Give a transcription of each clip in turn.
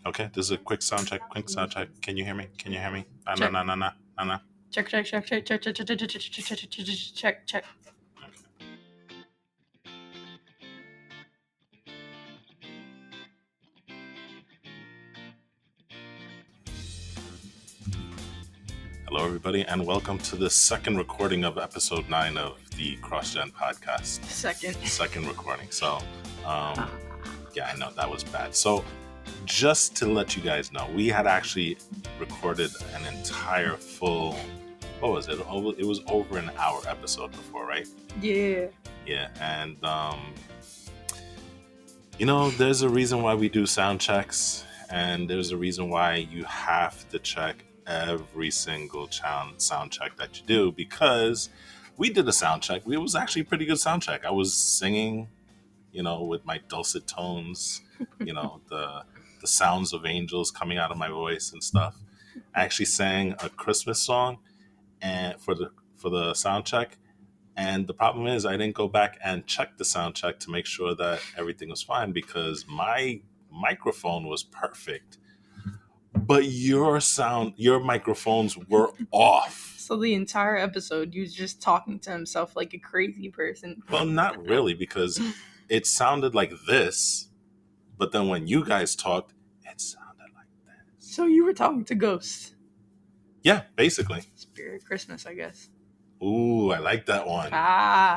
Okay, this is a quick sound check. Quick sound check. Can you hear me? Can you hear me? No, Check. no, no, no, no, no. Check. Hello, everybody, and welcome to the second recording of episode 9 of the CrossGen podcast. Second recording. So, yeah, I know that was bad. So, just to let you guys know, we had actually recorded an entire full. What was it? It was over an hour episode before, right? Yeah. Yeah, and there's a reason why we do sound checks, and there's a reason why you have to check every single sound check that you do, because we did a sound check. It was actually a pretty good sound check. I was singing, with my dulcet tones, the sounds of angels coming out of my voice and stuff. I actually sang a Christmas song and for the sound check. And the problem is I didn't go back and check the sound check to make sure that everything was fine, because my microphone was perfect, but your microphones were off. So the entire episode, you was just talking to himself like a crazy person. Well, not really, because it sounded like this, but then when you guys talked, it sounded like this. So you were talking to ghosts. Yeah, basically. Spirit Christmas, I guess. Ooh, I like that one.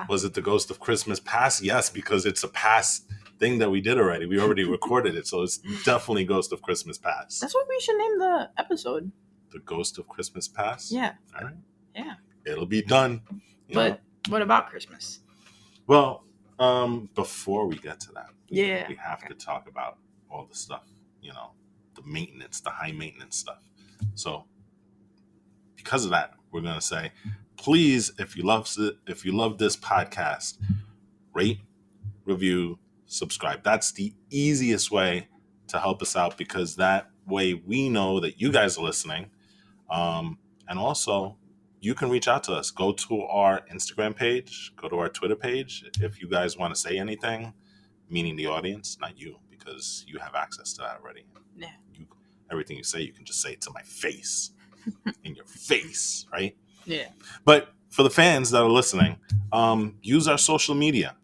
Was it the Ghost of Christmas Past? Yes, because it's a past thing that we did already. We already recorded it, so it's definitely Ghost of Christmas Past. That's what we should name the episode. The Ghost of Christmas Past? Yeah. All right. Yeah. It'll be done. But what about Christmas? Well, before we get to that, we have to talk about all the stuff, the maintenance, the high maintenance stuff. So because of that, we're going to say, please, if you love this podcast, rate, review, subscribe. That's the easiest way to help us out, because that way we know that you guys are listening. And also, you can reach out to us. Go to our Instagram page, go to our Twitter page. If you guys want to say anything, meaning the audience, not you, because you have access to that already. Yeah. Everything you say, you can just say it to my face. In your face, right? Yeah. But for the fans that are listening, use our social media.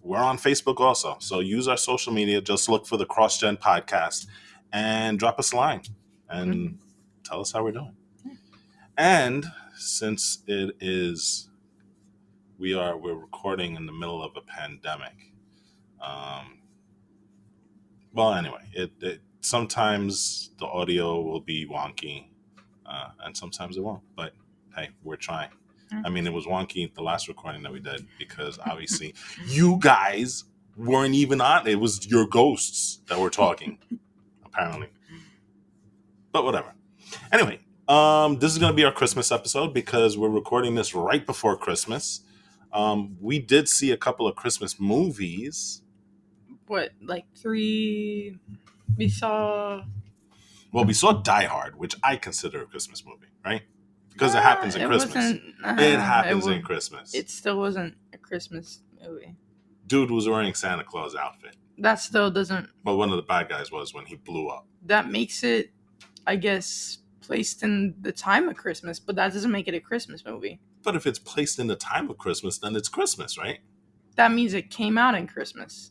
We're on Facebook also. So use our social media. Just look for the CrossGen podcast and drop us a line and tell us how we're doing. And since we're recording in the middle of a pandemic. Well, anyway, it sometimes the audio will be wonky, and sometimes it won't. But hey, we're trying. I mean, it was wonky the last recording that we did, because obviously you guys weren't even on. It was your ghosts that were talking, apparently. But whatever. Anyway, this is going to be our Christmas episode, because we're recording this right before Christmas. We did see a couple of Christmas movies. What, like 3? We saw... Well, we saw Die Hard, which I consider a Christmas movie, right? Because it happens in Christmas. It happens in Christmas. It still wasn't a Christmas movie. Dude was wearing Santa Claus outfit. That still doesn't... But one of the bad guys was when he blew up. That makes it, I guess, placed in the time of Christmas, but that doesn't make it a Christmas movie. But if it's placed in the time of Christmas, then it's Christmas, right? That means it came out in Christmas.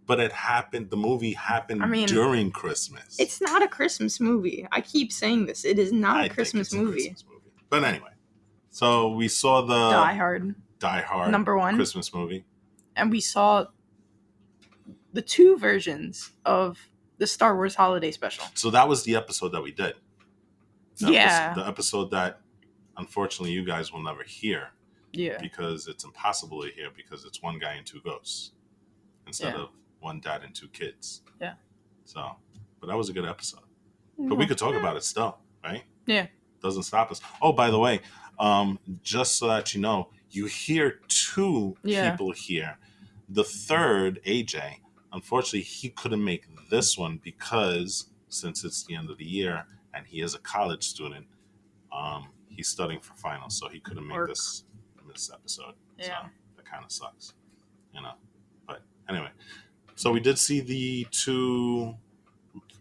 But the movie happened during Christmas. It's not a Christmas movie. I keep saying this. It is not a Christmas movie. But anyway, so we saw the Die Hard number 1 Christmas movie. And we saw the 2 versions of the Star Wars Holiday Special. So that was the episode that we did. The episode that, unfortunately, you guys will never hear. Yeah. Because it's impossible to hear, because it's one guy and 2 ghosts instead of 1 dad and 2 kids. Yeah. So, but that was a good episode. But we could talk about it still, right? Yeah. Doesn't stop us. Oh, by the way, just so that you know, you hear 2 people here. The third, AJ, unfortunately, he couldn't make this one because since it's the end of the year and he is a college student, he's studying for finals, so he couldn't make this episode. Yeah. So that kind of sucks, But anyway, so we did see the 2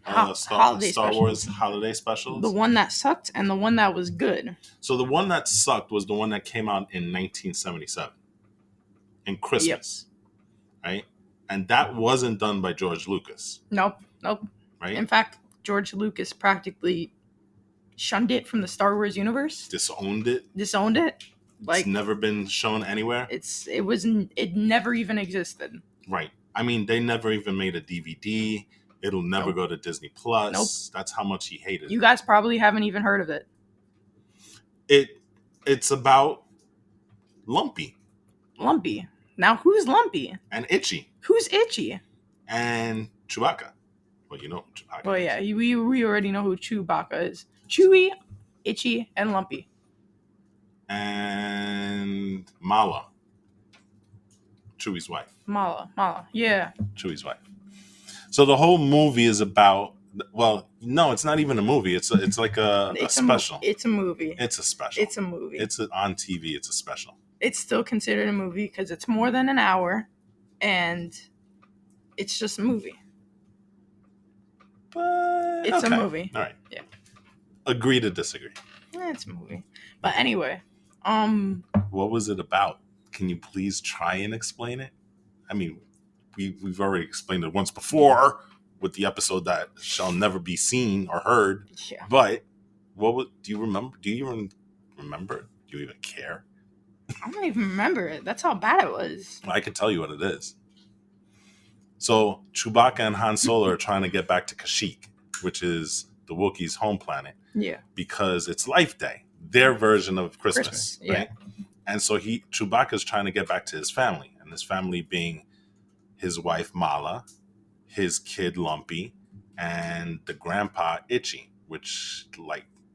holiday Star Wars specials. holiday specials. The one that sucked and the one that was good. So the one that sucked was the one that came out in 1977, in Christmas, right? And that wasn't done by George Lucas, Nope. right? In fact, George Lucas practically shunned it from the Star Wars universe. Disowned it. Like, it's never been shown anywhere. It never even existed. Right. I mean, they never even made a DVD. It'll never go to Disney Plus. Nope. That's how much he hated You guys probably haven't even heard of it. It's about Lumpy. Now, who's Lumpy? And Itchy. Who's Itchy? And Chewbacca. Well, you know who Chewbacca Well, is. yeah, we already know who Chewbacca is. Chewie, Itchy, and Lumpy. And Mala. Chewie's wife. Mala, yeah. Chewie's wife. So the whole movie is about, well, no, it's not even a movie. It's like a special. It's a movie. It's a special. It's a movie. It's on TV. It's a special. It's still considered a movie because it's more than an hour, and it's just a movie. But it's a movie. All right. Yeah. Agree to disagree. It's a movie. But anyway, what was it about? Can you please try and explain it? I mean, we've already explained it once before with the episode that shall never be seen or heard. Yeah. But do you remember? Do you even remember? Do you even care? I don't even remember it. That's how bad it was. I can tell you what it is. So Chewbacca and Han Solo are trying to get back to Kashyyyk, which is the Wookiees' home planet. Yeah. Because it's Life Day, their version of Christmas. Yeah. Right? And so Chewbacca's trying to get back to his family, and his family being his wife Mala, his kid Lumpy, and the grandpa Itchy, which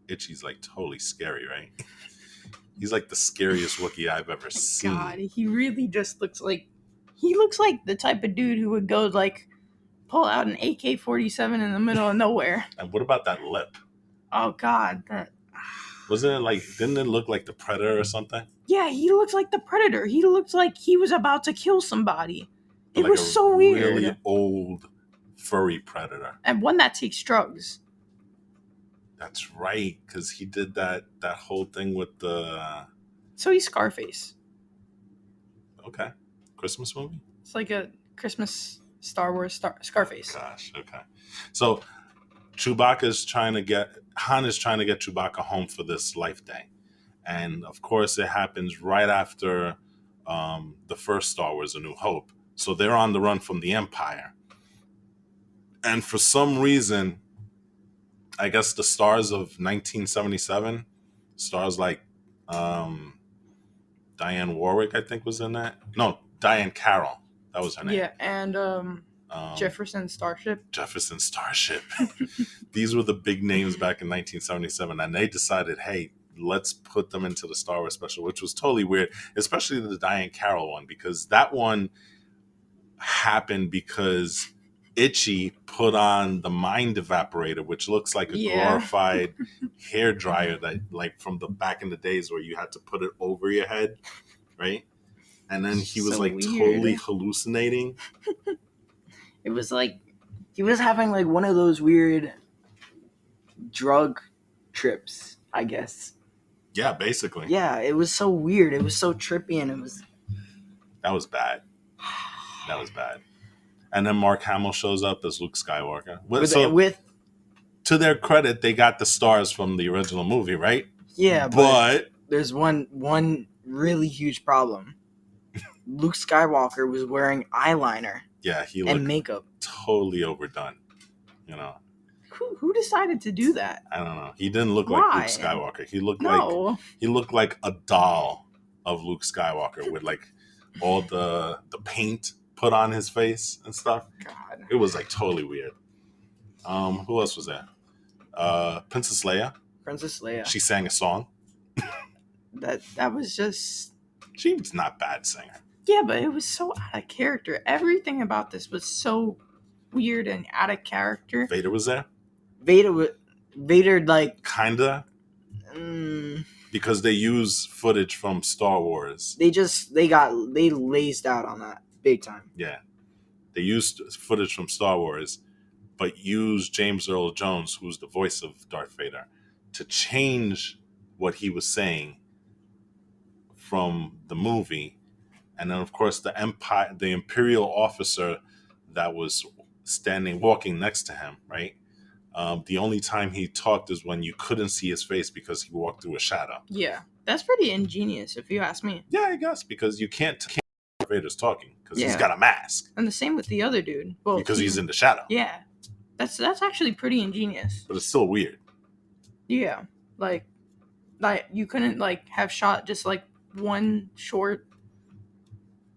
Itchy's totally scary, right? He's like the scariest Wookiee I've ever seen. God, he really just looks like the type of dude who would go pull out an AK-47 in the middle of nowhere. And what about that lip? Oh God, that wasn't it didn't it look like the Predator or something? Yeah, he looks like the Predator. He looks like he was about to kill somebody. It was so weird. Really old, furry Predator. And one that takes drugs. That's right, because he did that whole thing with the... So he's Scarface. Okay. Christmas movie? It's like a Christmas Star Wars Scarface. Gosh, okay. So Han is trying to get Chewbacca home for this Life Day. And of course it happens right after the first Star Wars, A New Hope. So they're on the run from the Empire. And for some reason, I guess the stars of 1977, stars like Diane Warwick, I think, was in that. No, Diane Carroll. That was her name. Yeah, and Jefferson Starship. These were the big names back in 1977. And they decided, hey, let's put them into the Star Wars special, which was totally weird, especially the Diane Carroll one, because that one happened because Itchy put on the mind evaporator, which looks like a glorified hair dryer that from the back in the days where you had to put it over your head, right? And then he was totally hallucinating. It was like he was having one of those weird drug trips, I guess. Yeah, basically. Yeah, it was so weird. It was so trippy, and that was bad. That was bad. And then Mark Hamill shows up as Luke Skywalker. To their credit, they got the stars from the original movie, right? Yeah, but there's one really huge problem. Luke Skywalker was wearing eyeliner. Yeah, he looked and makeup. Totally overdone. You know. Who decided to do that? I don't know. He didn't look like Luke Skywalker. He looked like a doll of Luke Skywalker with all the paint put on his face and stuff. God. It was totally weird. Who else was there? Princess Leia. She sang a song. That was just... She was not a bad singer. Yeah, but it was so out of character. Everything about this was so weird and out of character. Vader was there? Vader kinda. Because they use footage from Star Wars. They lazed out on that big time. Yeah. They used footage from Star Wars, but use James Earl Jones, who's the voice of Darth Vader, to change what he was saying from the movie. And then, of course, the imperial officer that was walking next to him, right? The only time he talked is when you couldn't see his face because he walked through a shadow. Yeah, that's pretty ingenious, if you ask me. Yeah, I guess, because you can't Darth Vader's talking because he's Yeah. got a mask. And the same with the other dude. Well, Because he's in the shadow. Yeah, that's actually pretty ingenious. But it's still weird. Yeah, like you couldn't like have shot just like one short,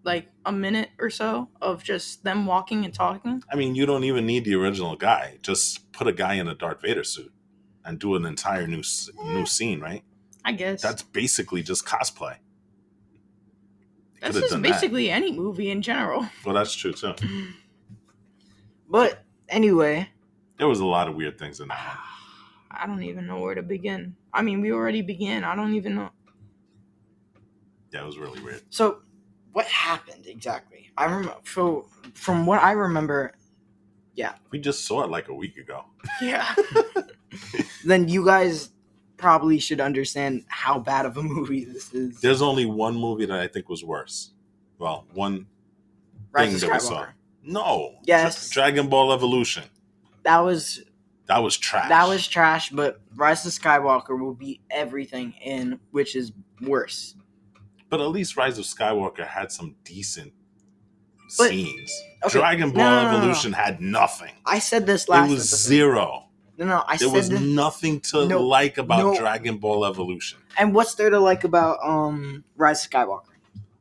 like a minute or so of just them walking and talking. I mean, you don't even need the original guy. Just put a guy in a Darth Vader suit and do an entire new scene, right? I guess That's basically just cosplay. that's just basically any movie in general. Well, that's true too. But anyway, There was a lot of weird things in that one. I don't even know where to begin. I mean, we already began. I don't even know. Yeah, it was really weird. so what happened exactly? I remember. So from what I remember, We just saw it like a week ago. Yeah. then you guys probably should understand how bad of a movie this is. There's only one movie that I think was worse. Well, one Rise thing of that we saw. Skywalker. No. Yes. Dragon Ball Evolution. That was trash. That was trash, but Rise of Skywalker will beat everything in which is worse. But at least Rise of Skywalker had some decent But- scenes. okay, Dragon Ball no. Evolution had nothing. I said this last It was episode. zero. No, I There said was this. nothing to No, like about no. Dragon Ball Evolution. And what's there to like about Rise of Skywalker?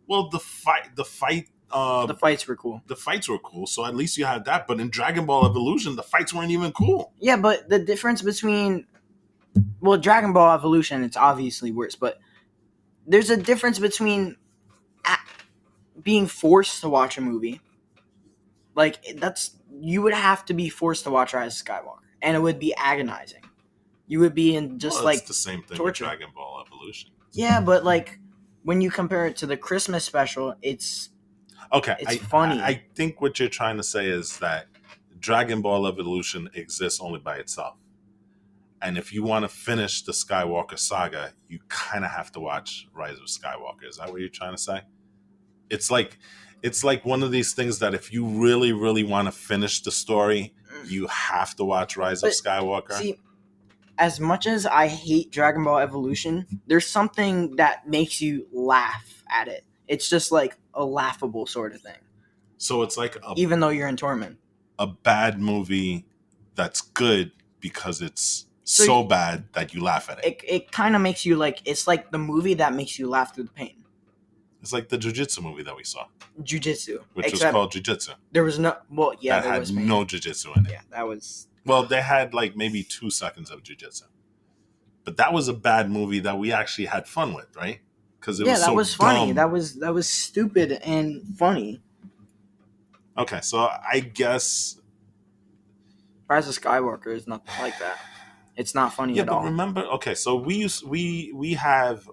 Well, the fights The fights were cool. the fights were cool, so at least you had that. But in Dragon Ball Evolution, the fights weren't even cool. Yeah, but the difference between Dragon Ball Evolution, it's obviously worse, but there's a difference between being forced to watch a movie. Like you would have to be forced to watch Rise of Skywalker, and it would be agonizing. You would be in just Well, it's the same thing torture. with Dragon Ball Evolution. Yeah, but like when you compare it to the Christmas special, it's Okay, It's funny. I think what you're trying to say is that Dragon Ball Evolution exists only by itself. And if you want to finish the Skywalker saga, you kind of have to watch Rise of Skywalker. Is that what you're trying to say? It's like one of these things that if you really, really want to finish the story, you have to watch Rise of But, Skywalker. See, as much as I hate Dragon Ball Evolution, there's something that makes you laugh at it. It's just like a laughable sort of thing, So it's like even though you're in torment. a bad movie that's good because it's So so you- bad that you laugh at it. It kind of makes you like, it's like the movie that makes you laugh through the pain. It's like the Jiu-Jitsu movie that we saw, Jiu-Jitsu. which was Except called Jiu-Jitsu. there was no, that there had was pain. no Jiu-Jitsu in it. Yeah, that was, Well, they had like maybe 2 seconds of Jiu-Jitsu. But that was a bad movie that we actually had fun with, right? Because it was that so was funny. dumb. That was stupid and funny. Okay, so I guess... Rise of Skywalker is nothing like that. It's not funny Yeah, at but all. remember... Okay, so we have...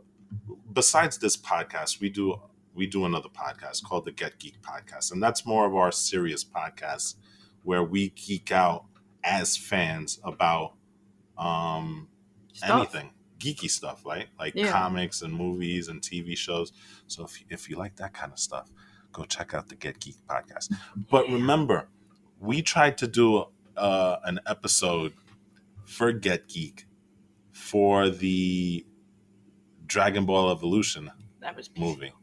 Besides this podcast, we do another podcast called the Get Geek Podcast. And that's more of our serious podcast where we geek out as fans about Stuff. anything. Geeky stuff, right? Like Yeah. comics and movies and TV shows. So if you like that kind of stuff, go check out the Get Geek podcast. But remember, we tried to do an episode for Get Geek for the Dragon Ball Evolution That was movie.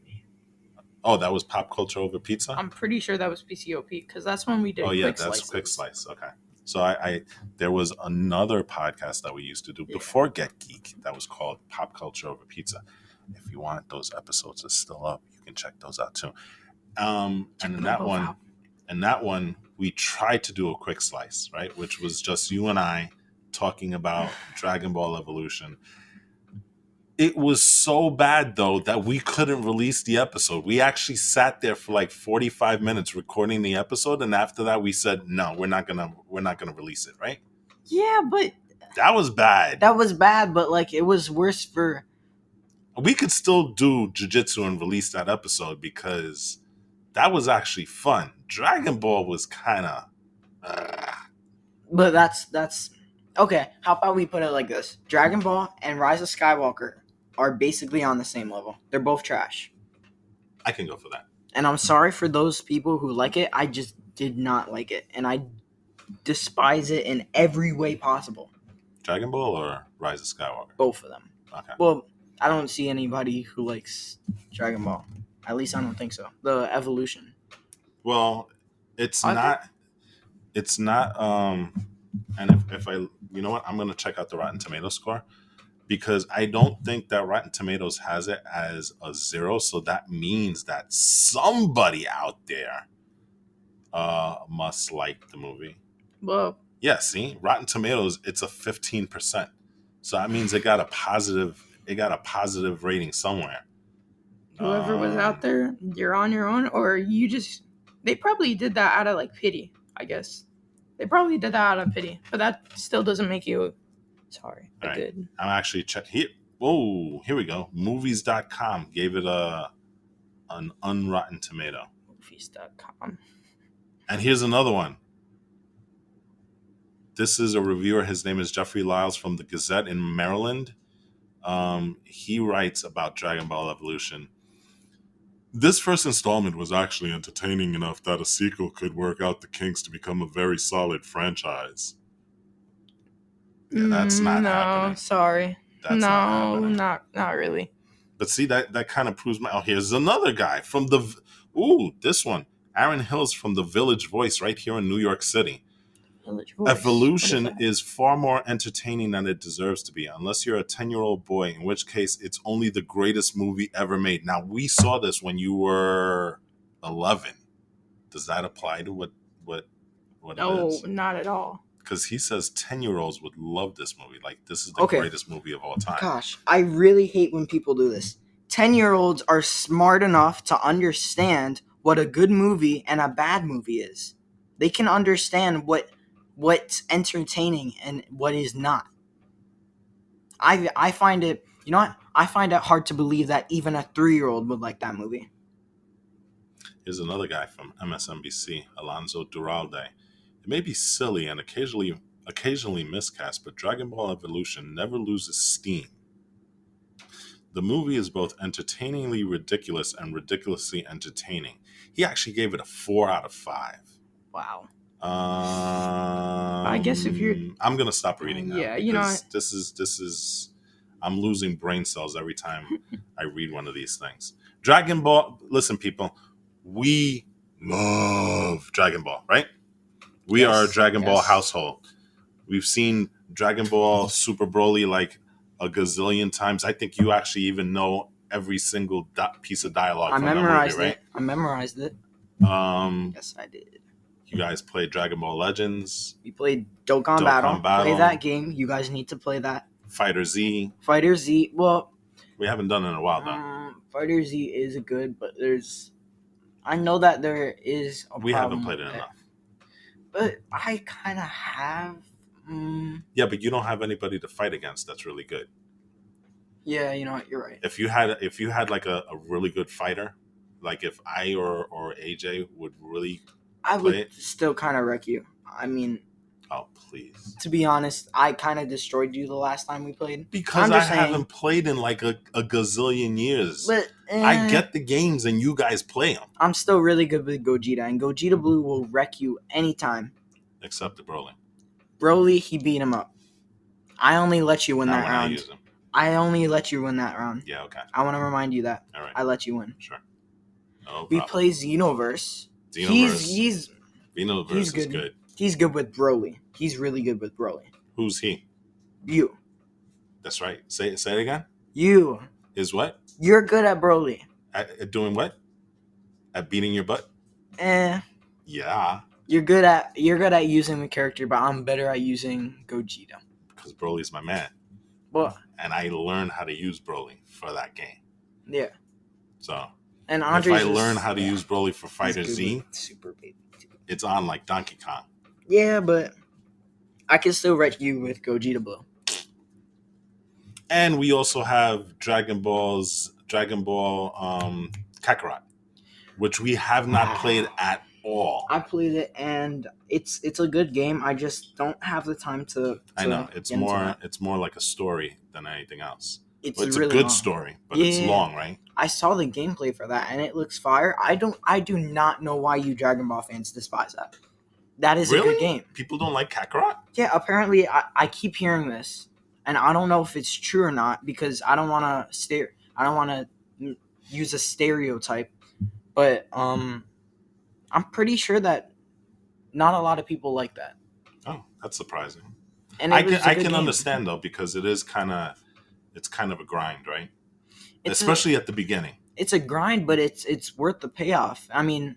Oh, that was Pop Culture Over Pizza? I'm pretty sure that was PCOP because that's when we did. Oh yeah, Quick that's Slices. Quick Slice. Okay. So I there was another podcast that we used to do before Get Geek that was called Pop Culture Over Pizza. If you want, those episodes are still up. You can check those out too. And in that one, we tried to do a quick slice, right? Which was just you and I talking about Dragon Ball Evolution. It was so bad though that we couldn't release the episode. We actually sat there for like 45 minutes recording the episode, and after that we said, no, we're not gonna release it, right? Yeah, but That was bad. That was bad, but like it was worse for. We could still do Jiu-Jitsu and release that episode because that was actually fun. Dragon Ball was kind of But that's okay. How about we put it like this? Dragon Ball and Rise of Skywalker are basically on the same level. They're both trash. I can go for that. And I'm sorry for those people who like it. I just did not like it, and I despise it in every way possible. Dragon Ball or Rise of Skywalker? Both of them. Okay. Well, I don't see anybody who likes Dragon Ball. At least I don't think so. The evolution. Well, it's I not. It's not. And if I, you know what, I'm gonna check out the Rotten Tomatoes score because I don't think that Rotten Tomatoes has it as a 0. So that means that somebody out there must like the movie. Well, Yeah, see, Rotten Tomatoes, it's a 15%. So that means it got a positive rating somewhere. whoever was out there, you're on your own, or they probably did that out of like pity, I guess. They probably did that out of pity, but that still doesn't make you All right. good. I'm actually checking here. Whoa, here we go. Movies.com gave it an unrotten tomato. Movies.com. And here's another one. This is a reviewer. His name is Jeffrey Lyles from the Gazette in Maryland. He writes about Dragon Ball Evolution. This first installment was actually entertaining enough that a sequel could work out the kinks to become a very solid franchise. Yeah, that's not happening. Sorry. That's not really. But see, that kind of proves oh, here's another guy from this one. Aaron Hills from The Village Voice right here in New York City. Evolution is far more entertaining than it deserves to be, unless you're a 10-year-old boy, in which case it's only the greatest movie ever made. Now, we saw this when you were 11. Does that apply to what it is? No, not at all. Because he says 10-year-olds would love this movie. Like, this is the greatest movie of all time. Gosh, I really hate when people do this. 10-year-olds are smart enough to understand what a good movie and a bad movie is. They can understand what's entertaining and what is not. I find it, you know what? I find it hard to believe that even a 3-year-old would like that movie. Here's another guy from MSNBC, Alonso Duralde. It may be silly and occasionally miscast, but Dragon Ball Evolution never loses steam. The movie is both entertainingly ridiculous and ridiculously entertaining. He actually gave it a 4 out of 5. Wow. I guess if you're, I'm gonna stop reading now. Yeah, you know, this is I'm losing brain cells every time I read one of these things. Dragon Ball. Listen, people, we love Dragon Ball, right? We are a Dragon Ball household. We've seen Dragon Ball Super Broly like a gazillion times. I think you actually even know every single piece of dialogue from that movie, right? I memorized it. Yes, I did. You guys played Dragon Ball Legends. We played Dokkan Battle. Play that game. You guys need to play that. Fighter Z. Well, we haven't done it in a while, though. Fighter Z is good, but I know that there is a we problem haven't played it enough. But I kind of have. Yeah, but you don't have anybody to fight against that's really good. Yeah, you know what? You're right. If you had like a really good fighter, like if I or AJ would really I would still kind of wreck you. I mean, oh please. To be honest, I kind of destroyed you the last time we played. Because I haven't played in like a gazillion years. But I get the games and you guys play them. I'm still really good with Gogeta, and Gogeta Blue will wreck you anytime. Except the Broly. Broly, he beat him up. I only let you win that round. I use him. I only let you win that round. Yeah, okay. I want to remind you that. All right. I let you win. Sure. No we play Xenoverse. Xenoverse He's good. Is good. He's good with Broly. He's really good with Broly. Who's he? You. That's right. Say it again. You. Is what? You're good at Broly. At doing what? At beating your butt? Yeah. You're good at using the character, but I'm better at using Gogeta. Because Broly's my man. Well, and I learned how to use Broly for that game. Yeah. So and if I learn how to use Broly for Fighter Z, Super Baby, it's on like Donkey Kong. Yeah, but I can still wreck you with Gogeta Blue. And we also have Dragon Ball Kakarot, which we have not played at all. I played it, and it's a good game. I just don't have the time to I know it's get into more that. it's more like a story than anything else. It's Well, it's a really good long. story, but Yeah, it's yeah, yeah. long, right? I saw the gameplay for that, and it looks fire. I do not know why you Dragon Ball fans despise that. That is a Really? good game. People don't like Kakarot? Yeah, apparently I keep hearing this, and I don't know if it's true or not because I don't want to use a stereotype, but I'm pretty sure that not a lot of people like that. Oh, that's surprising. And I it was can a good game. understand though, because it's kind of a grind, right? It's Especially at the beginning. It's a grind, but it's worth the payoff. I mean,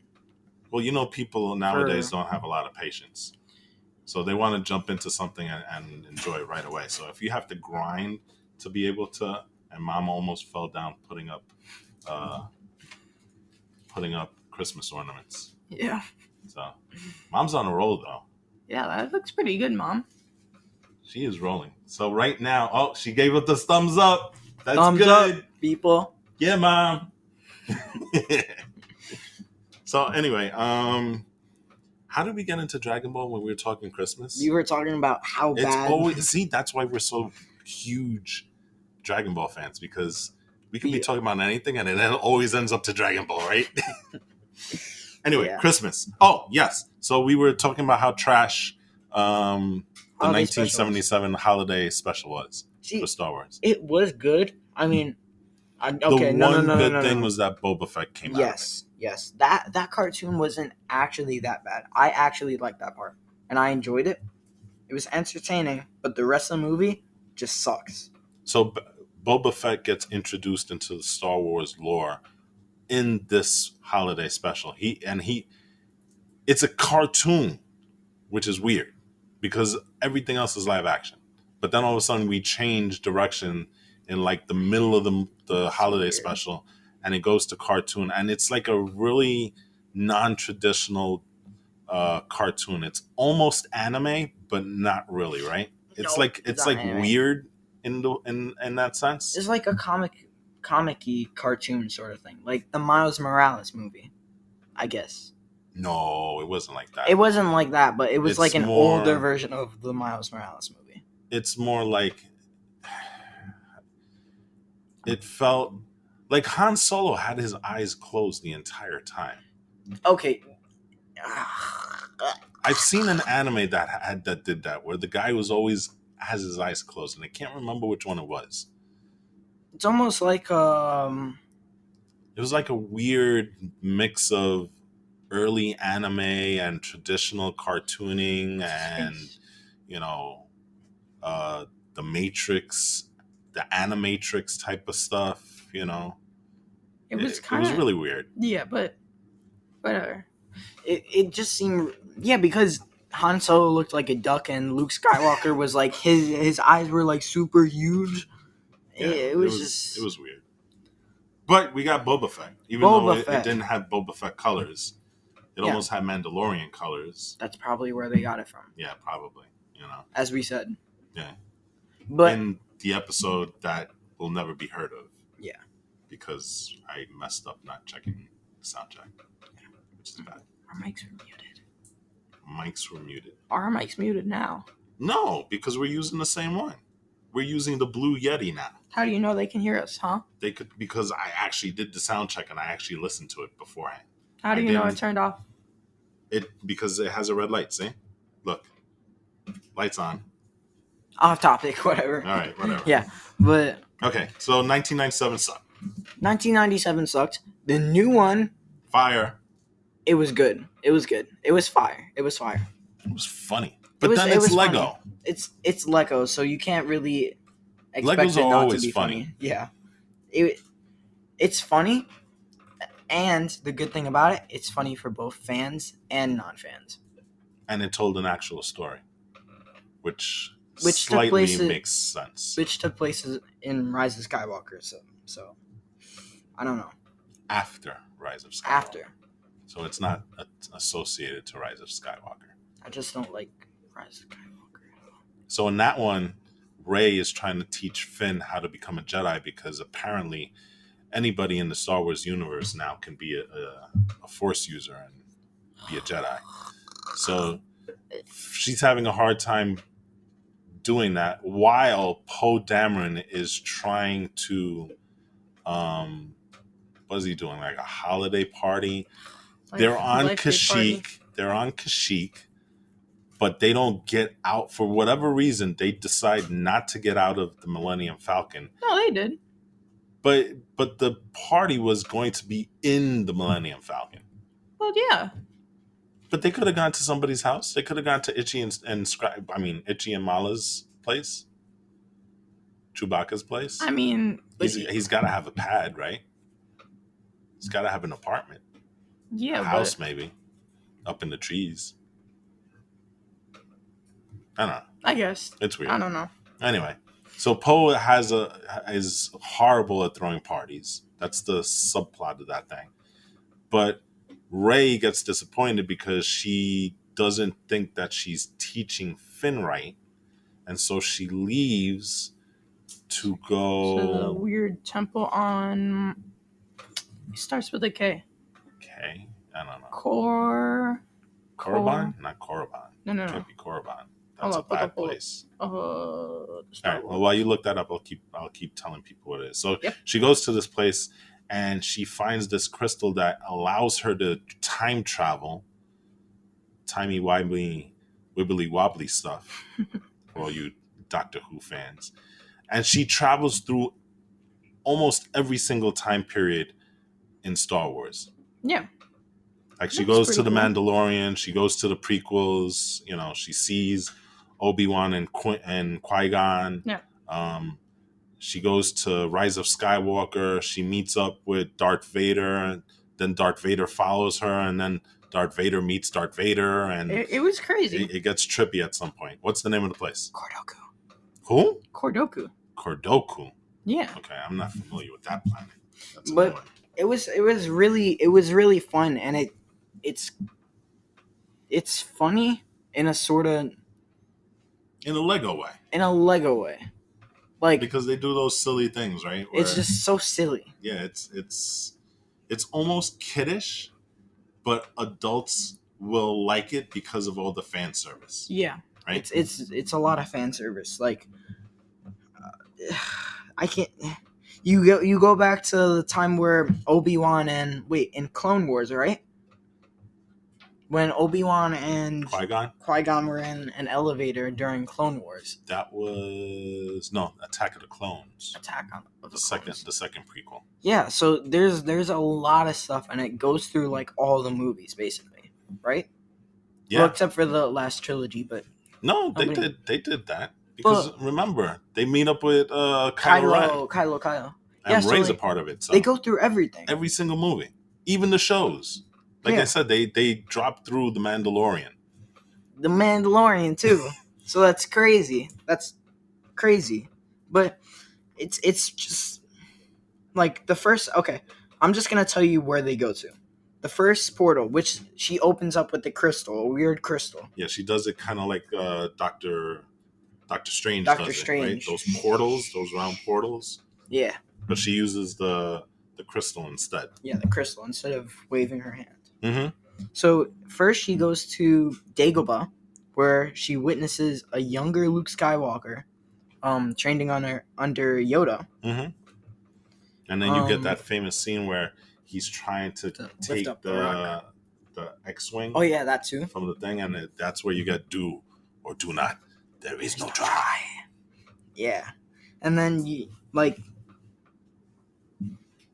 Well, people nowadays don't have a lot of patience, so they want to jump into something and enjoy it right away. So if you have to grind to be able to, and Mom almost fell down putting up Christmas ornaments. Yeah. So Mom's on a roll though. Yeah, that looks pretty good, Mom. She is rolling. So right now, she gave us the thumbs up. That's thumbs good. up, people. Yeah, Mom. So anyway, how did we get into Dragon Ball when we were talking Christmas? You were talking about how bad. That's why we're so huge Dragon Ball fans, because we could be talking about anything and it always ends up to Dragon Ball, right? Anyway, yeah. Christmas. Oh, yes. So we were talking about how trash the 1977 holiday special was for Star Wars. It was good. I mean, the one good thing was that Boba Fett came out. Yes. That cartoon wasn't actually that bad. I actually liked that part, and I enjoyed it. It was entertaining, but the rest of the movie just sucks. So Boba Fett gets introduced into the Star Wars lore in this holiday special. It's a cartoon, which is weird because everything else is live action. But then all of a sudden we change direction in like the middle of the holiday special, and it goes to cartoon, and it's like a really non-traditional cartoon. It's almost anime, but not really, right? It's like weird in that sense. It's like a comic-y cartoon sort of thing, like the Miles Morales movie, I guess. No, it wasn't like that. It wasn't like that, but it was like an older version of the Miles Morales movie. It's more like it felt like Han Solo had his eyes closed the entire time. Okay. I've seen an anime that did that, where the guy was always has his eyes closed, and I can't remember which one it was. It's almost like it was like a weird mix of early anime and traditional cartooning, and the Matrix, the Animatrix type of stuff. It was really weird. Yeah, but whatever. It just seemed because Han Solo looked like a duck and Luke Skywalker was like his eyes were like super huge. Yeah, it was weird. But we got Boba Fett, even though it didn't have Boba Fett colors. It almost had Mandalorian colors. That's probably where they got it from. Yeah, probably. As we said. Yeah. But in the episode that will never be heard of. Yeah. Because I messed up not checking the sound check. Which is bad. Our mics were muted. Mics were muted. Our mic's muted now. No, because we're using the same one. We're using the Blue Yeti now. How do you know they can hear us, huh? They could, because I actually did the sound check and I actually listened to it beforehand. How do you know it turned off? Because it has a red light, see? Look. Lights on. Off topic, whatever. All right, whatever. Yeah, but... Okay, so 1997 sucked. 1997 sucked. The new one... Fire. It was good. It was good. It was fire. It was fire. It was funny. But then it's Lego. Funny. It's Lego, so you can't really expect Legos it are not always to be funny. Yeah. It's funny, and the good thing about it, it's funny for both fans and non-fans. And it told an actual story, which slightly makes sense. Which took place in Rise of Skywalker, so I don't know. After Rise of Skywalker. After. So it's not associated to Rise of Skywalker. I just don't like Rise of Skywalker. So in that one, Rey is trying to teach Finn how to become a Jedi, because apparently anybody in the Star Wars universe now can be a Force user. And be a Jedi. So she's having a hard time doing that while Poe Dameron is trying to what is he doing? Like a holiday party. They're on Life Day party. Kashyyyk. They're on Kashyyyk, but they don't get out for whatever reason. They decide not to get out of the Millennium Falcon. No, they did. But the party was going to be in the Millennium Falcon. Well, yeah. But they could have gone to somebody's house. They could have gone to Itchy Itchy and Mala's place, Chewbacca's place. I mean, he's got to have a pad, right? He's got to have an apartment. Yeah, a house maybe up in the trees. I don't know. I guess it's weird. I don't know. Anyway, so Poe is horrible at throwing parties. That's the subplot of that thing. But Rey gets disappointed because she doesn't think that she's teaching Finn right, and so she leaves to go to the weird temple on. It starts with a K. K. I don't know. Korriban? Not Korriban. No. It can't be Korriban. That's a bad place. All right. Well, while you look that up, I'll keep telling people what it is. So yep. She goes to this place and she finds this crystal that allows her to time travel. Timey wibbly wobbly stuff for all you Doctor Who fans. And she travels through almost every single time period in Star Wars. Yeah. Like she goes to the Mandalorian, she goes to the prequels, she sees Obi-Wan and Qui-Gon. Yeah. She goes to Rise of Skywalker, she meets up with Darth Vader, and then Darth Vader follows her, and then Darth Vader meets Darth Vader, and it was crazy. It gets trippy at some point. What's the name of the place? Cordoku. Who? Cordoku. Yeah. Okay, I'm not familiar with that planet. That's but annoying. It was really fun, and it's funny in a sort of in a Lego way. Like because they do those silly things, right? Where, it's just so silly. Yeah, it's almost kiddish, but adults will like it because of all the fan service. Yeah. Right? It's a lot of fan service. Like I can't. You go back to the time where Obi-Wan in Clone Wars, right? When Obi-Wan and Qui-Gon were in an elevator during Clone Wars. That was Attack of the Clones. The second prequel. Yeah, so there's a lot of stuff, and it goes through like all the movies basically, right? Yeah. Well, except for the last trilogy, but no, they did that because remember they meet up with Kylo. And Rey's a part of it. So they go through everything, every single movie, even the shows. Like I said, they dropped through the Mandalorian. The Mandalorian too. So that's crazy. But it's just like the first. Okay, I'm just gonna tell you where they go to. The first portal, which she opens up with the crystal, a weird crystal. Yeah, she does it kind of like Doctor Strange. Doctor Strange. Right? Those portals, those round portals. Yeah. But she uses the crystal instead. Yeah, the crystal instead of waving her hand. Mm-hmm. So first she goes to Dagobah, where she witnesses a younger Luke Skywalker, training under Yoda. Mm-hmm. And then you get that famous scene where he's trying to take the X-wing. Oh yeah, that too. From the thing, and that's where you get do or do not. There is no try. Yeah, and then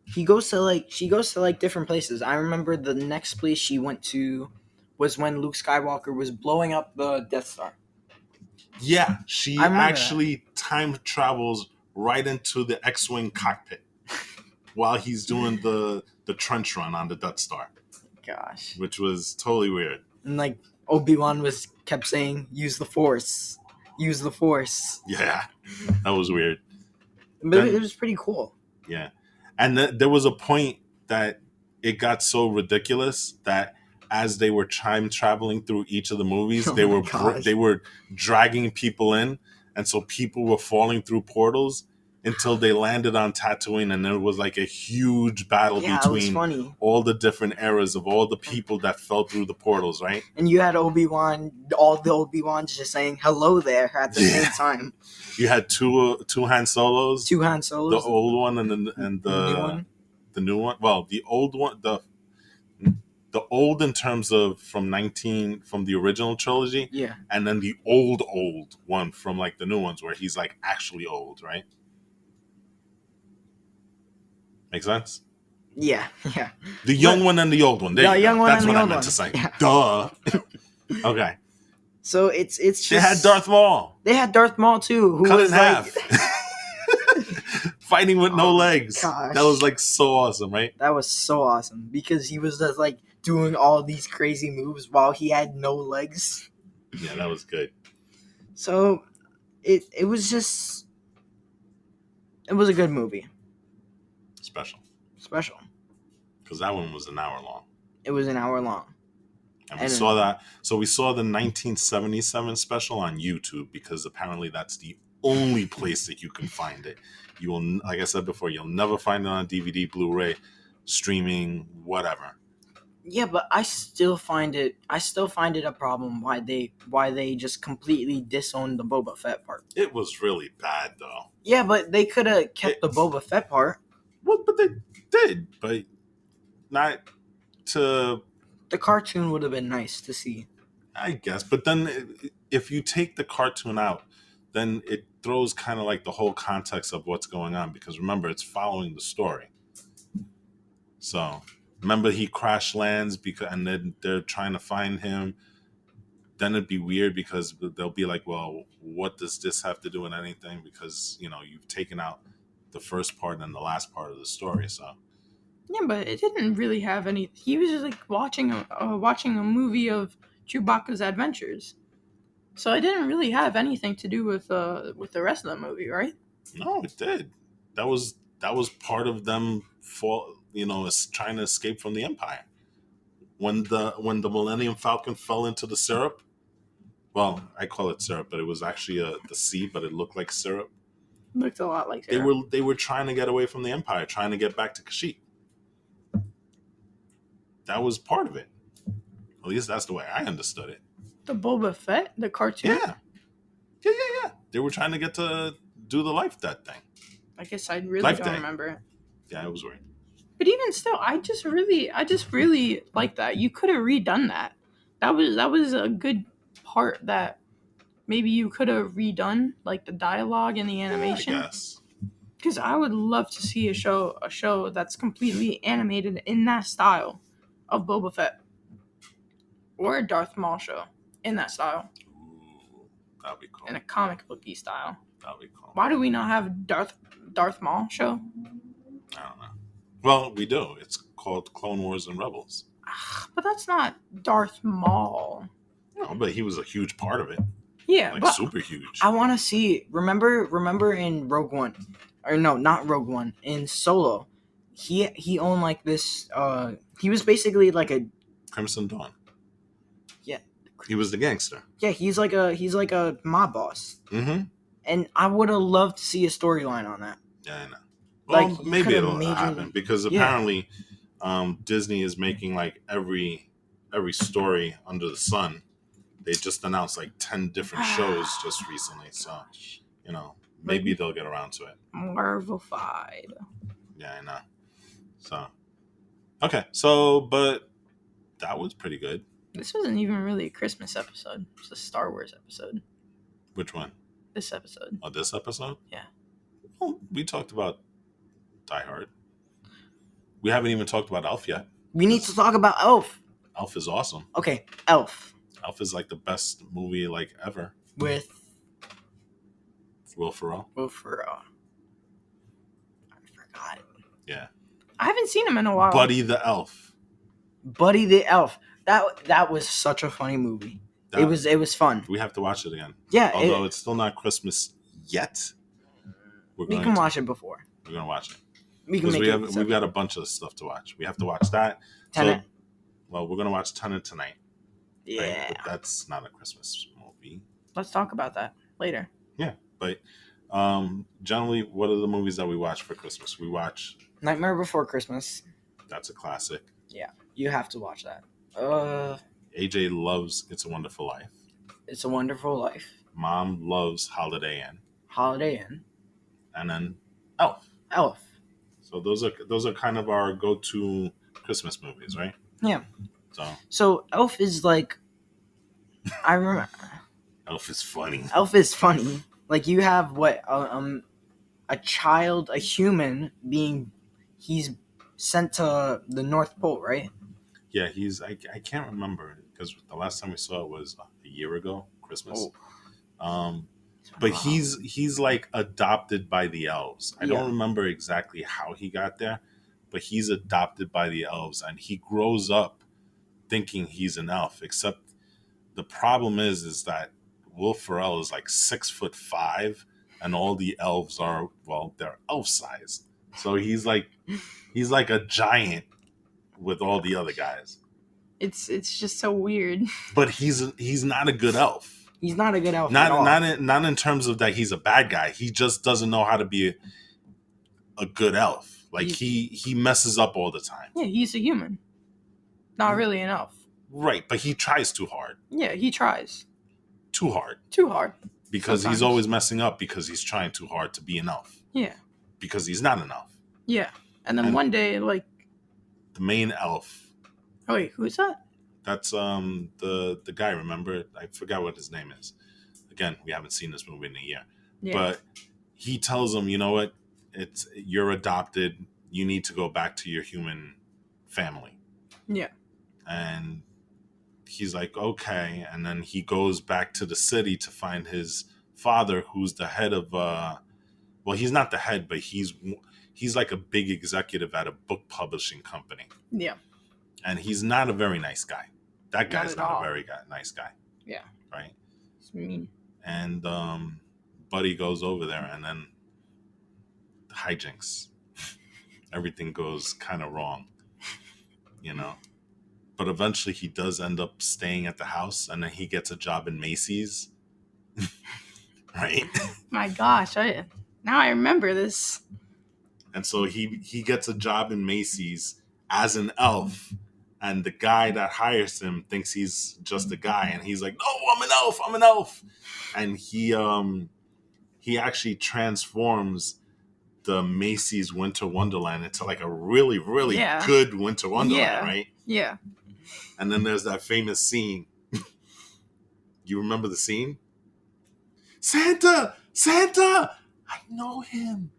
she goes to different places. I remember the next place she went to was when Luke Skywalker was blowing up the Death Star. Yeah, she actually time travels right into the X-Wing cockpit while he's doing the trench run on the Death Star. Gosh. Which was totally weird. And like Obi-Wan kept saying, use the Force. Use the Force. Yeah, that was weird. But it was pretty cool. Yeah. And there was a point that it got so ridiculous that as they were time traveling through each of the movies, they were dragging people in, and so people were falling through portals, until they landed on Tatooine, and there was like a huge battle Yeah, it was between funny. all the different eras of all the people that fell through the portals, right? And you had Obi-Wan, all the Obi-Wans just saying hello there at the same time. You had two Han Solos, 2 Han Solos, the old one and the new one. The new one. Well, the old one, the old in terms of from the original trilogy, Yeah. and then the old one from like the new ones where he's like actually old, right? Make sense? Yeah. The young one and the old one. There The you young go. one That's and what the I old meant one. to say. Yeah. Duh. Okay. So it's just They had Darth Maul. They had Darth Maul too, who Cut was in half. Fighting with no Oh my legs. gosh. That was like so awesome, right? that was so awesome because he was just like doing all these crazy moves while he had no legs. Yeah, that was good. So it was a good movie. Special. Because that one was an hour long. It was an hour long. And we saw that. So we saw the 1977 special on YouTube because apparently that's the only place that you can find it. You will, like I said before, you'll never find it on DVD, Blu-ray, streaming, whatever. Yeah, but I still find it a problem why they just completely disowned the Boba Fett part. It was really bad though. Yeah, but they could have kept the Boba Fett part. Well, but they did, but not to. The cartoon would have been nice to see. I guess, but then if you take the cartoon out, then it throws kind of like the whole context of what's going on, because remember, it's following the story. So remember, he crash lands and then they're trying to find him. Then it'd be weird because they'll be like, well, what does this have to do with anything? Because, you've taken out the first part and the last part of the story. So Yeah, but it didn't really have any. He was just like watching a movie of Chewbacca's adventures, so it didn't really have anything to do with the rest of the movie, right? no, it did. That was part of them trying to escape from the Empire. When the Millennium Falcon fell into the syrup, well, I call it syrup, but it was actually the sea, but it looked like syrup. Looked a lot like They were trying to get away from the Empire, trying to get back to Kashyyyk. That was part of it. At least that's the way I understood it. The Boba Fett, the cartoon. Yeah. They were trying to get to do the life death thing. I guess I really Life don't Day. remember it. Yeah, it was weird. But even still, I just really like that. You could have redone that. That was a good part that maybe you could have redone, like the dialogue and the animation. Yeah, I guess. Because I would love to see a show that's completely animated in that style of Boba Fett, or a Darth Maul show in that style, Ooh, that'd be cool. in a comic booky style. That'd be cool. Why do we not have Darth Maul show? I don't know. Well, we do. It's called Clone Wars and Rebels. But that's not Darth Maul. No, but he was a huge part of it. Yeah, Like but super huge. I want to see. Remember in Rogue One, or no, not Rogue One. In Solo, he owned like this. He was basically like a Crimson Dawn. Yeah. He was the gangster. Yeah, he's like a mob boss. Mm-hmm. And I would have loved to see a storyline on that. Yeah, I know. Well, Like, you maybe could've it'll majorly- happen because Yeah. apparently Disney is making like every story under the sun. They just announced like 10 different shows just recently, so maybe they'll get around to it. Marvel-fied. Yeah, I know. So okay, so but that was pretty good. This wasn't even really a Christmas episode. It's a Star Wars episode. Which one? This episode. Oh, this episode? Yeah. Well, we talked about Die Hard. We haven't even talked about Elf yet. We need to talk about Elf. Elf is awesome. Okay, Elf Elf is like the best movie like ever. with Will Ferrell. I forgot. Yeah. I haven't seen him in a while. Buddy the Elf. Buddy the Elf. That was such a funny movie. It was fun. We have to watch it again. Yeah, Although it's still not Christmas yet. we can watch it before. We're going to watch it. We can Because make we've got a bunch of stuff to watch. We have to watch that. Tenet. So, well, we're going to watch Tenet tonight. Yeah. Right? But that's not a Christmas movie. Let's talk about that later. Yeah, but Generally, what are the movies that we watch for Christmas? We watch. Nightmare Before Christmas. That's a classic. Yeah, you have to watch that. AJ loves It's a Wonderful Life. It's a Wonderful Life. Mom loves Holiday Inn. Holiday Inn. And then Elf. Elf. So those are kind of our go-to Christmas movies, right? Yeah. So Elf is like, I remember. Elf is funny. Elf is funny. Like, you have what a child, a human he's sent to the North Pole, right? Yeah, I can't remember because the last time we saw it was a year ago, Christmas. But he's like adopted by the elves. I don't remember exactly how he got there, but he's adopted by the elves, and he grows up thinking he's an elf. Except the problem is that Will Ferrell is like 6'5", and all the elves are, well, they're elf sized. So he's like a giant with all the other guys. It's just so weird. But he's not a good elf. He's not a good elf at all. Not in terms of that he's a bad guy. He just doesn't know how to be a good elf. Like he messes up all the time. Yeah, he's a human. Not really an elf. Right, but he tries too hard. Yeah, he tries. Too hard. Too hard. Because sometimes. He's always messing up because he's trying too hard to be an elf. Yeah. Because he's not an elf. Yeah. And then one day, like, the main elf. Oh wait, who's that? That's the guy, remember? I forgot what his name is. Again, we haven't seen this movie in a year. Yeah. But he tells him, you know what? You're adopted. You need to go back to your human family. Yeah. And he's like, okay. And then he goes back to the city to find his father, who's the head of well, he's not the head, but he's like a big executive at a book publishing company. Yeah. And he's not a very nice guy. That guy's not a very nice guy. Yeah. Right? It's mean. And Buddy goes over there, and then hijinks. Everything goes kind of wrong, you know? But eventually he does end up staying at the house, and then he gets a job in Macy's. Right? My gosh, now I remember this. And so he gets a job in Macy's as an elf. And the guy that hires him thinks he's just a guy, and he's like, "No, I'm an elf." And he actually transforms the Macy's Winter Wonderland into like a really, really good Winter Wonderland, right? Yeah. And then there's that famous scene. You remember the scene? Santa, I know him.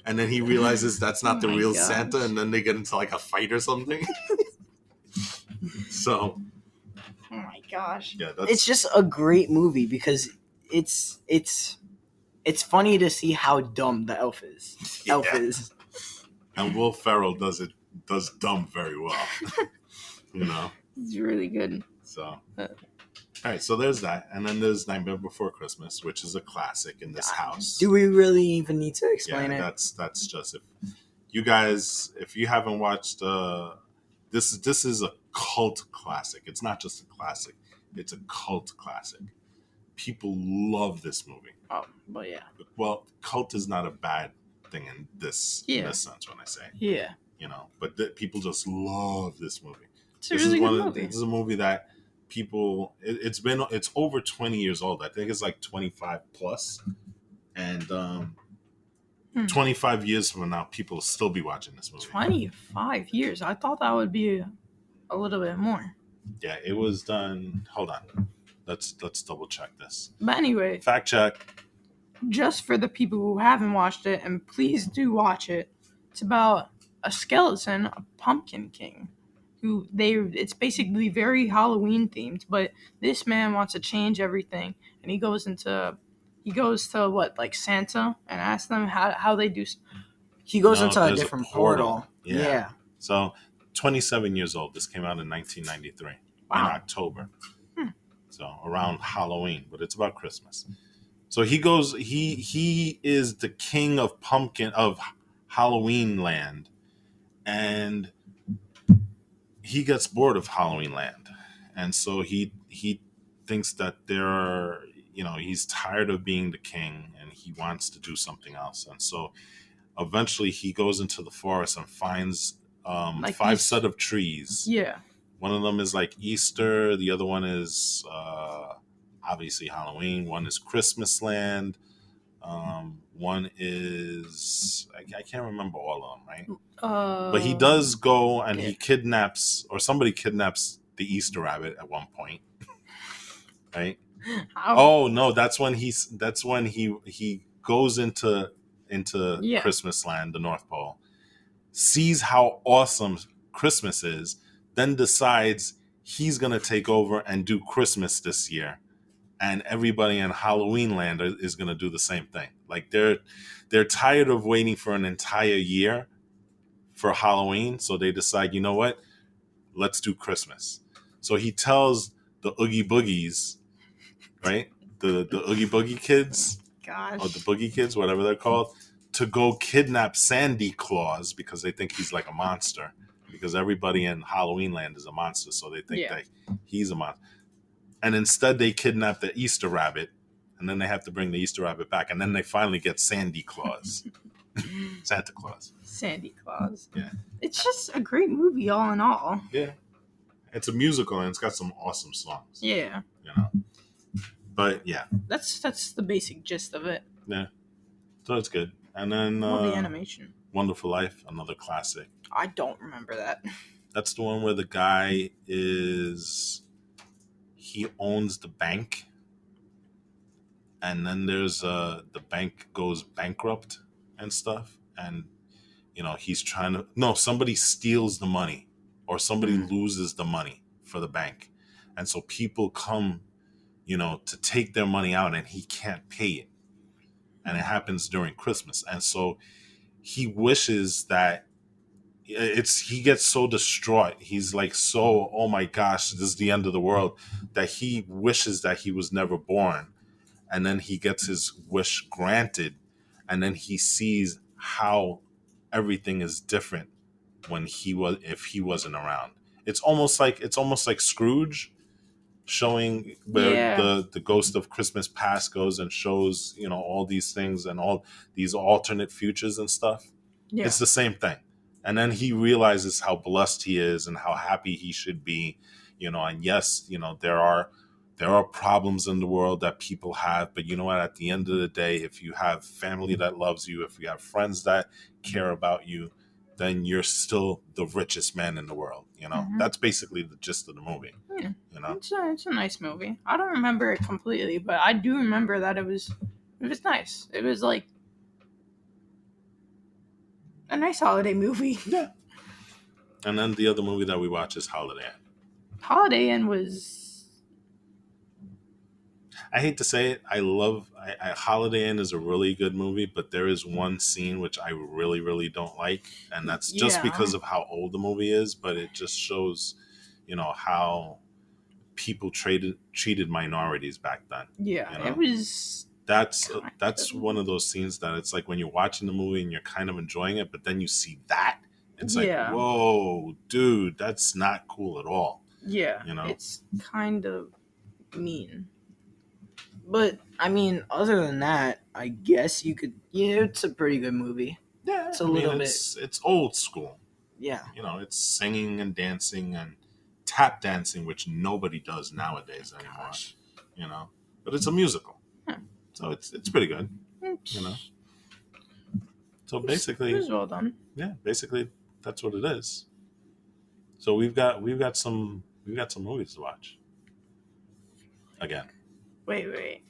And then he realizes that's not the real gosh. Santa, and then they get into like a fight or something. So, oh my gosh, yeah, it's just a great movie because it's funny to see how dumb the elf is. And Will Ferrell does dumb very well. You know, it's really good. So, all right, so there's that, and then there's Nightmare Before Christmas, which is a classic in this house. Do we really even need to explain it? That's just if you haven't watched. This is a cult classic. It's not just a classic. It's a cult classic. People love this movie. Oh, well, yeah. Well, cult is not a bad thing in this sense when I say. Yeah. You know, but people just love this movie. It's a really good movie. This is a movie that people, it's over 20 years old. I think it's like 25 plus. And 25 years from now, people will still be watching this movie. 25 years? I thought that would be a little bit more. Yeah, it was done. Hold on. Let's double check this. But anyway. Fact check. Just for the people who haven't watched it, and please do watch it. It's about a skeleton, a pumpkin king. It's basically very Halloween themed, but this man wants to change everything, and he goes to what, like Santa, and asks them how they do. He goes into a different portal. Yeah. So 27 years old. This came out in 1993 in October. So around Halloween, but it's about Christmas. So he goes. He is the king of Halloween Land, and he gets bored of Halloween Land, and so he thinks that he's tired of being the king, and and he wants to do something else. And so eventually he goes into the forest and finds Like 5 these- set of trees. Yeah. One of them is like Easter. The other one is obviously Halloween. One is Christmas Land. One is I can't remember all of them, right? But he does go and he kidnaps, or somebody kidnaps the Easter rabbit at one point, right? Oh no, that's when he goes into Christmas Land, the North Pole, sees how awesome Christmas is, then decides he's gonna take over and do Christmas this year, and everybody in Halloween Land is gonna do the same thing. Like they're tired of waiting for an entire year for Halloween, so they decide, you know what, let's do Christmas. So he tells the Oogie Boogies, right? The Oogie Boogie kids, or the Boogie Kids, whatever they're called, to go kidnap Sandy Claus because they think he's like a monster. Because everybody in Halloween Land is a monster, so they think that he's a monster. And instead, they kidnap the Easter rabbit, and then they have to bring the Easter rabbit back, and then they finally get Sandy Claus, Santa Claus. Sandy Claus. Yeah, it's just a great movie, all in all. Yeah, it's a musical, and it's got some awesome songs. Yeah, you know. But yeah, that's the basic gist of it. Yeah, so it's good. And then the animation, Wonderful Life, another classic. I don't remember that. That's the one where the guy he owns the bank, and then there's the bank goes bankrupt and stuff, and he's trying to somebody steals the money, or somebody loses the money for the bank, and so people come to take their money out, and he can't pay it, and it happens during Christmas, and so he wishes that he gets so distraught, he's like, so, oh my gosh, this is the end of the world, that he wishes that he was never born. And then he gets his wish granted, and then he sees how everything is different if he wasn't around. It's almost like Scrooge, showing where the ghost of Christmas past goes and shows all these things and all these alternate futures and stuff. It's the same thing. And then he realizes how blessed he is and how happy he should be, and yes, there are problems in the world that people have, but you know what, at the end of the day, if you have family that loves you, if you have friends that care about you, then you're still the richest man in the world. That's basically the gist of the movie. It's a nice movie. I don't remember it completely, but I do remember that it was nice. It was like a nice holiday movie. Yeah. And then the other movie that we watch is Holiday Inn. Holiday Inn was... I hate to say it, Holiday Inn is a really good movie, but there is one scene which I really, really don't like, and that's just because of how old the movie is, but it just shows, how people treated minorities back then. Yeah, it was... That's one of those scenes that it's like when you're watching the movie and you're kind of enjoying it, but then you see that, it's like, whoa, dude, that's not cool at all. Yeah, it's kind of mean. But I mean, other than that, I guess you could. It's a pretty good movie. Yeah, it's a little bit. It's old school. Yeah, it's singing and dancing and tap dancing, which nobody does nowadays anymore. But it's a musical. So it's pretty good, So basically, it was well done. Yeah, basically that's what it is. So we've got some movies to watch. Again. Wait.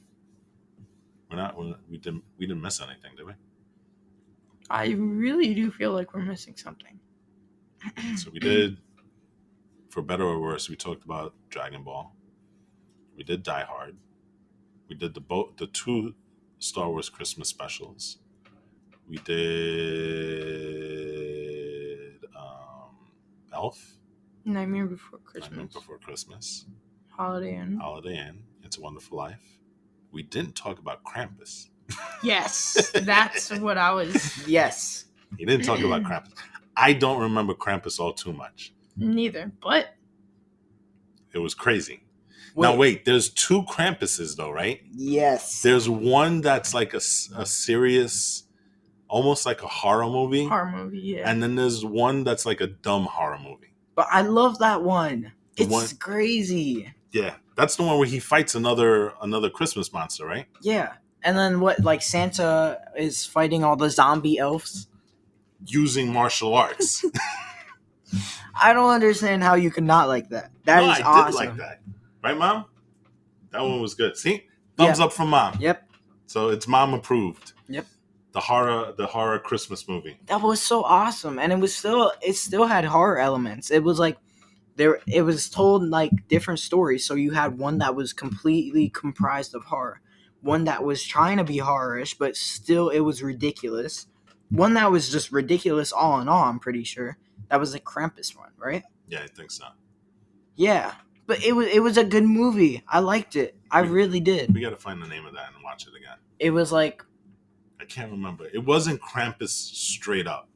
We didn't miss anything, did we? I really do feel like we're missing something. So we did, for better or worse, we talked about Dragon Ball. We did Die Hard. We did the 2 Star Wars Christmas specials. We did Elf. Nightmare Before Christmas. Holiday Inn. It's a Wonderful Life. We didn't talk about Krampus. Yes, that's what I was. Yes. He didn't talk about Krampus. I don't remember Krampus all too much. Neither, but it was crazy. Now wait, there's 2 Krampuses though, right? Yes. There's one that's like a serious, almost like a horror movie. Horror movie, yeah. And then there's one that's like a dumb horror movie. But I love that one. The It's one- crazy. Yeah, that's the one where he fights another Christmas monster, right? Yeah. And then what, like Santa is fighting all the zombie elves? Using martial arts. I don't understand how you could not like that. That is I awesome. did like that. Right, Mom? That one was good. See? Thumbs up from Mom. Yep. So it's Mom approved. Yep. The horror Christmas movie. That was so awesome. And it still had horror elements. It was like it was told like different stories. So you had one that was completely comprised of horror. One that was trying to be horror-ish, but still it was ridiculous. One that was just ridiculous all in all, I'm pretty sure. That was the Krampus one, right? Yeah, I think so. Yeah. But it was a good movie. I liked it. I really did. We got to find the name of that and watch it again. It was like... I can't remember. It wasn't Krampus straight up.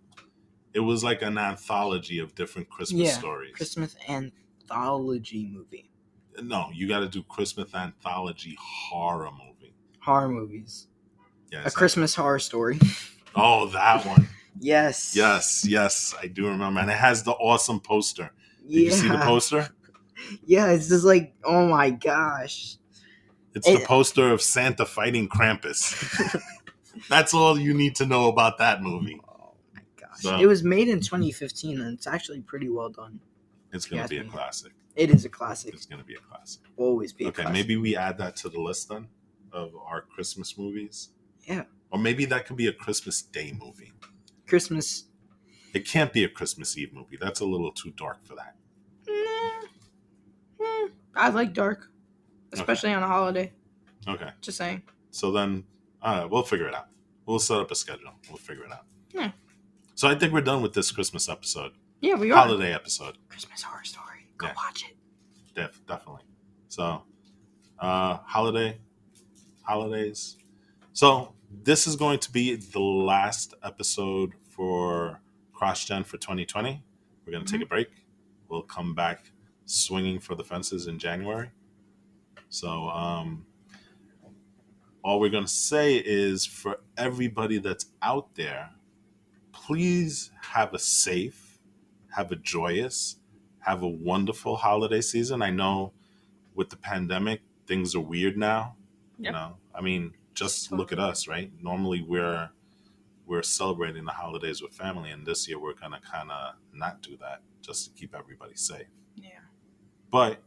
It was like an anthology of different Christmas stories. Christmas anthology movie. No, you got to do Christmas anthology horror movie. Horror movies. Yeah, A Christmas horror story. Oh, that one. Yes. Yes, I do remember. And it has the awesome poster. Did you see the poster? Yeah, it's just like, oh my gosh. It's the poster of Santa fighting Krampus. That's all you need to know about that movie. Oh my gosh. So, it was made in 2015 and it's actually pretty well done. It's going to be a classic. It is a classic. It's going to be a classic. Always be a classic. Okay, maybe we add that to the list then of our Christmas movies. Yeah. Or maybe that could be a Christmas Day movie. Christmas. It can't be a Christmas Eve movie. That's a little too dark for that. I like dark, especially on a holiday. Okay. Just saying. So then, we'll figure it out. We'll set up a schedule. We'll figure it out. Yeah. So I think we're done with this Christmas episode. Yeah, we are. Holiday episode. Christmas Horror Story. Go watch it. Definitely. So, holidays. So this is going to be the last episode for CrossGen for 2020. We're going to take a break. We'll come back swinging for the fences in January. So all we're going to say is for everybody that's out there, please have a safe, have a joyous, have a wonderful holiday season. I know with the pandemic, things are weird now. Yep. You know, I mean, just look at us, right? Normally we're celebrating the holidays with family, and this year we're gonna kind of not do that just to keep everybody safe. Yeah. But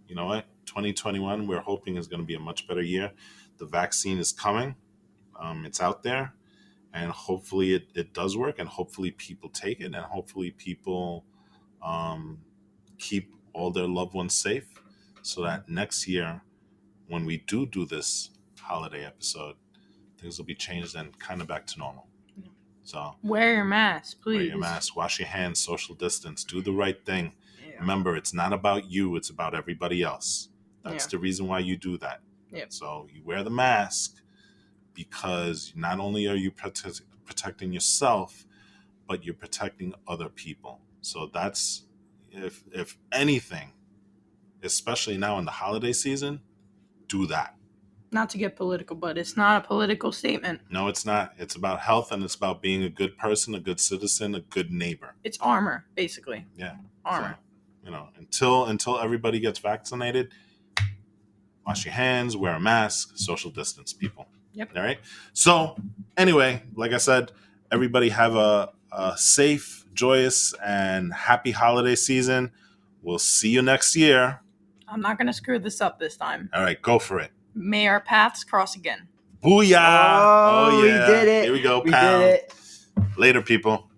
you know what? 2021, we're hoping is going to be a much better year. The vaccine is coming. It's out there, and hopefully it does work, and hopefully people take it, and hopefully people keep all their loved ones safe, so that next year, when we do this holiday episode, things will be changed and kind of back to normal. So wear your mask, please. Wear your mask, wash your hands, social distance, do the right thing. Yeah. Remember, it's not about you, it's about everybody else. That's the reason why you do that. Yep. So you wear the mask because not only are you protecting yourself, but you're protecting other people. So that's, if anything, especially now in the holiday season, do that. Not to get political, but it's not a political statement. No, it's not. It's about health, and it's about being a good person, a good citizen, a good neighbor. It's armor, basically. Yeah. Armor. So, until everybody gets vaccinated, wash your hands, wear a mask, social distance, people. Yep. All right. So anyway, like I said, everybody have a safe, joyous, and happy holiday season. We'll see you next year. I'm not going to screw this up this time. All right, go for it. May our paths cross again. Booyah! Oh, yeah. We did it. Here we go. We Pound. did it. Later, people.